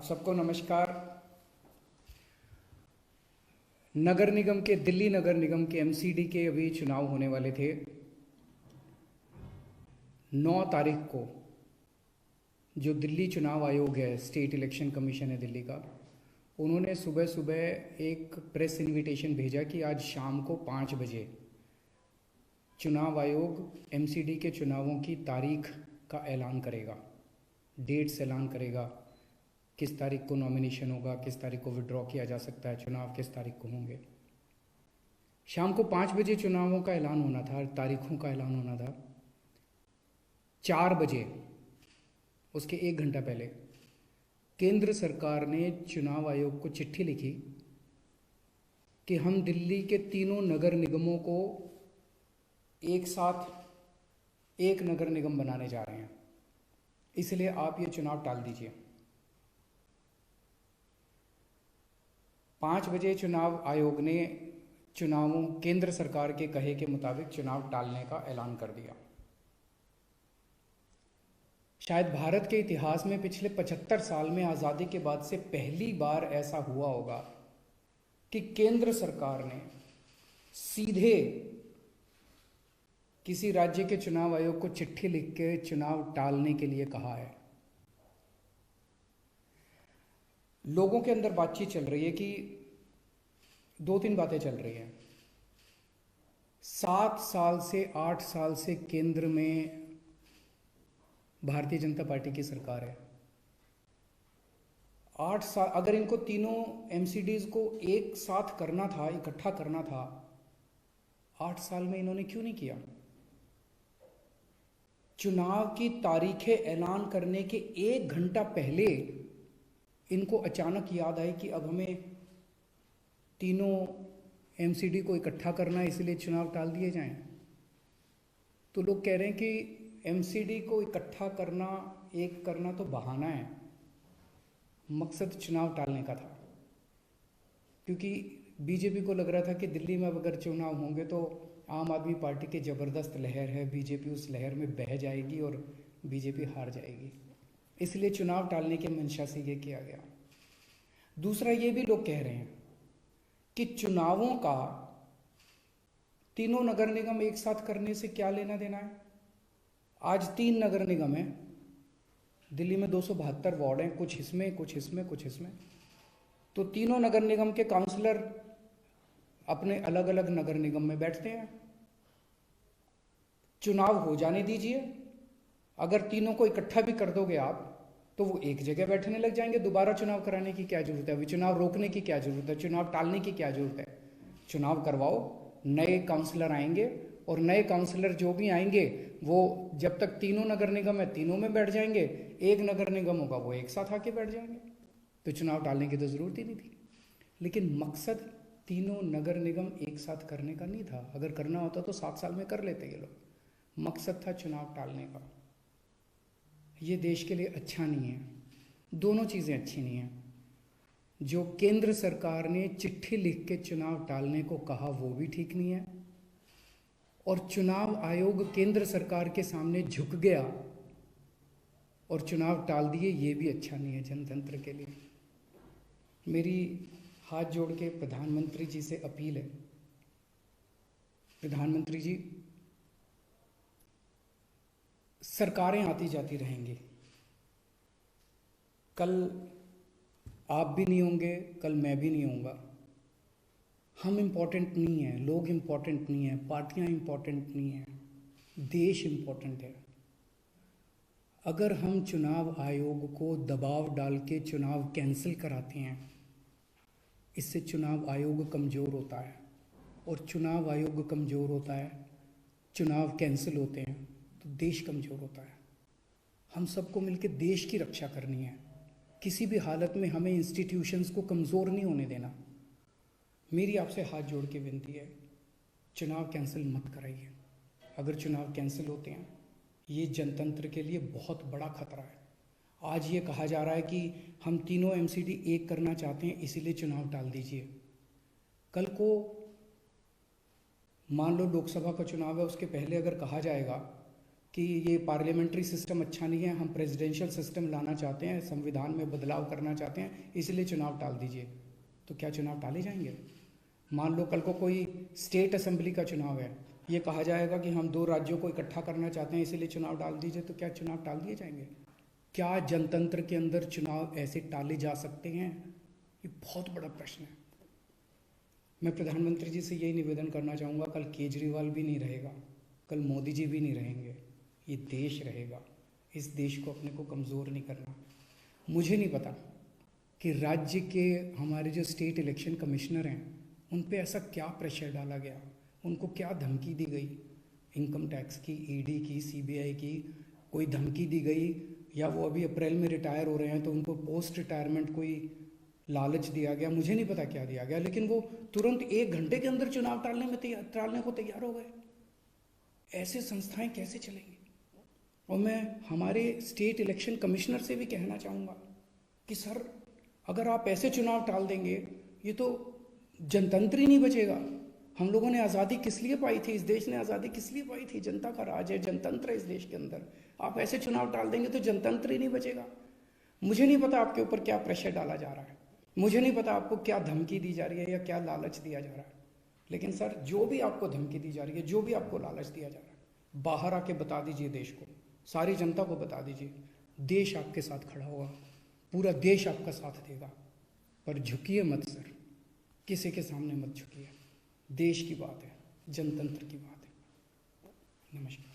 सबको नमस्कार। नगर निगम के दिल्ली नगर निगम के एमसीडी के अभी चुनाव होने वाले थे। 9 तारीख को जो दिल्ली चुनाव आयोग है, स्टेट इलेक्शन कमीशन है दिल्ली का, उन्होंने सुबह सुबह एक प्रेस इनविटेशन भेजा कि आज शाम को 5 बजे चुनाव आयोग एमसीडी के चुनावों की तारीख का ऐलान करेगा, डेट्स ऐलान करेगा, किस तारीख को नॉमिनेशन होगा, किस तारीख को विड्रॉ किया जा सकता है, चुनाव किस तारीख को होंगे। शाम को 5 बजे चुनावों का ऐलान होना था, तारीखों का ऐलान होना था। 4 बजे, उसके 1 घंटा पहले, केंद्र सरकार ने चुनाव आयोग को चिट्ठी लिखी कि हम दिल्ली के तीनों नगर निगमों को एक साथ एक नगर निगम बनाने जा रहे हैं, इसलिए आप ये चुनाव टाल दीजिए। 5 बजे चुनाव आयोग ने चुनावों केंद्र सरकार के कहे के मुताबिक चुनाव टालने का ऐलान कर दिया। शायद भारत के इतिहास में पिछले 75 साल में आज़ादी के बाद से पहली बार ऐसा हुआ होगा कि केंद्र सरकार ने सीधे किसी राज्य के चुनाव आयोग को चिट्ठी लिख के चुनाव टालने के लिए कहा है। लोगों के अंदर बातचीत चल रही है कि 2-3 बातें चल रही हैं। 7 साल से 8 साल से केंद्र में भारतीय जनता पार्टी की सरकार है। 8 साल, अगर इनको तीनों एमसीडीज को एक साथ करना था, इकट्ठा करना था, 8 साल में इन्होंने क्यों नहीं किया? चुनाव की तारीखें ऐलान करने के 1 घंटा पहले इनको अचानक याद आई कि अब हमें तीनों एमसीडी को इकट्ठा करना है, इसलिए चुनाव टाल दिए जाएं। तो लोग कह रहे हैं कि एमसीडी को इकट्ठा करना, एक करना तो बहाना है, मकसद चुनाव टालने का था। क्योंकि बीजेपी को लग रहा था कि दिल्ली में अगर चुनाव होंगे तो आम आदमी पार्टी की ज़बरदस्त लहर है, बीजेपी उस लहर में बह जाएगी और बीजेपी हार जाएगी, इसलिए चुनाव टालने के मंशा से ये किया गया। दूसरा, ये भी लोग कह रहे हैं कि चुनावों का तीनों नगर निगम एक साथ करने से क्या लेना देना है। आज 3 नगर निगम हैं दिल्ली में, 272 वार्ड हैं, कुछ इसमें कुछ इसमें कुछ इसमें। तो तीनों नगर निगम के काउंसलर अपने अलग अलग नगर निगम में बैठते हैं। चुनाव हो जाने दीजिए, अगर तीनों को इकट्ठा भी कर दोगे आप तो वो एक जगह बैठने लग जाएंगे। दोबारा चुनाव कराने की क्या जरूरत है? अभी चुनाव रोकने की क्या जरूरत है? चुनाव टालने की क्या जरूरत है? चुनाव करवाओ, नए काउंसलर आएंगे और नए काउंसलर जो भी आएंगे वो जब तक तीनों नगर निगम है तीनों में बैठ जाएंगे, एक नगर निगम होगा वो एक साथ आके बैठ जाएंगे। तो चुनाव टालने की तो जरूरत ही नहीं थी। लेकिन मकसद तीनों नगर निगम एक साथ करने का नहीं था। अगर करना होता तो 7 साल में कर लेते ये लोग। मकसद था चुनाव टालने का। ये देश के लिए अच्छा नहीं है, दोनों चीज़ें अच्छी नहीं हैं। जो केंद्र सरकार ने चिट्ठी लिख के चुनाव टालने को कहा वो भी ठीक नहीं है, और चुनाव आयोग केंद्र सरकार के सामने झुक गया और चुनाव टाल दिए, ये भी अच्छा नहीं है जनतंत्र के लिए। मेरी हाथ जोड़ के प्रधानमंत्री जी से अपील है, प्रधानमंत्री जी, सरकारें आती जाती रहेंगी, कल आप भी नहीं होंगे, कल मैं भी नहीं होऊंगा। हम इम्पोर्टेंट नहीं हैं, लोग इम्पोर्टेंट नहीं हैं, पार्टियां इम्पोर्टेंट नहीं हैं, देश इम्पोर्टेंट है। अगर हम चुनाव आयोग को दबाव डाल के चुनाव कैंसिल कराते हैं, इससे चुनाव आयोग कमज़ोर होता है, और चुनाव आयोग कमज़ोर होता है, चुनाव कैंसिल होते हैं तो देश कमज़ोर होता है। हम सबको मिलकर देश की रक्षा करनी है। किसी भी हालत में हमें इंस्टीट्यूशंस को कमज़ोर नहीं होने देना। मेरी आपसे हाथ जोड़ के विनती है, चुनाव कैंसिल मत कराइए। अगर चुनाव कैंसिल होते हैं, ये जनतंत्र के लिए बहुत बड़ा खतरा है। आज ये कहा जा रहा है कि हम तीनों एमसीडी एक करना चाहते हैं, इसीलिए चुनाव टाल दीजिए। कल को मान लो लोकसभा का चुनाव है, उसके पहले अगर कहा जाएगा कि ये पार्लियामेंट्री सिस्टम अच्छा नहीं है, हम प्रेसिडेंशियल सिस्टम लाना चाहते हैं, संविधान में बदलाव करना चाहते हैं, इसलिए चुनाव टाल दीजिए, तो क्या चुनाव टाले जाएंगे? मान लो कल को कोई स्टेट असेंबली का चुनाव है, ये कहा जाएगा कि हम 2 राज्यों को इकट्ठा करना चाहते हैं, इसीलिए चुनाव टाल दीजिए, तो क्या चुनाव टाल दिए जाएंगे? क्या जनतंत्र के अंदर चुनाव ऐसे टाले जा सकते हैं? ये बहुत बड़ा प्रश्न है। मैं प्रधानमंत्री जी से यही निवेदन करना चाहूँगा, कल केजरीवाल भी नहीं रहेगा, कल मोदी जी भी नहीं रहेंगे, ये देश रहेगा। इस देश को अपने को कमज़ोर नहीं करना। मुझे नहीं पता कि राज्य के हमारे जो स्टेट इलेक्शन कमिश्नर हैं उन पे ऐसा क्या प्रेशर डाला गया, उनको क्या धमकी दी गई, इनकम टैक्स की, ईडी की, सीबीआई की, कोई धमकी दी गई, या वो अभी अप्रैल में रिटायर हो रहे हैं तो उनको पोस्ट रिटायरमेंट कोई लालच दिया गया, मुझे नहीं पता क्या दिया गया, लेकिन वो तुरंत 1 घंटे के अंदर चुनाव टालने को तैयार हो गए। ऐसे संस्थाएं कैसे चलेंगी? और मैं हमारे स्टेट इलेक्शन कमिश्नर से भी कहना चाहूँगा कि सर, अगर आप ऐसे चुनाव टाल देंगे, ये तो जनतंत्र ही नहीं बचेगा। हम लोगों ने आज़ादी किस लिए पाई थी? इस देश ने आज़ादी किस लिए पाई थी? जनता का राज है, जनतंत्र है इस देश के अंदर। आप ऐसे चुनाव टाल देंगे तो जनतंत्र ही नहीं बचेगा। मुझे नहीं पता आपके ऊपर क्या प्रेशर डाला जा रहा है, मुझे नहीं पता आपको क्या धमकी दी जा रही है या क्या लालच दिया जा रहा है, लेकिन सर, जो भी आपको धमकी दी जा रही है, जो भी आपको लालच दिया जा रहा है, बाहर आके बता दीजिए देश को, सारी जनता को बता दीजिए। देश आपके साथ खड़ा होगा, पूरा देश आपका साथ देगा। पर झुकिए मत सर, किसी के सामने मत झुकिए। देश की बात है, जनतंत्र की बात है। नमस्कार।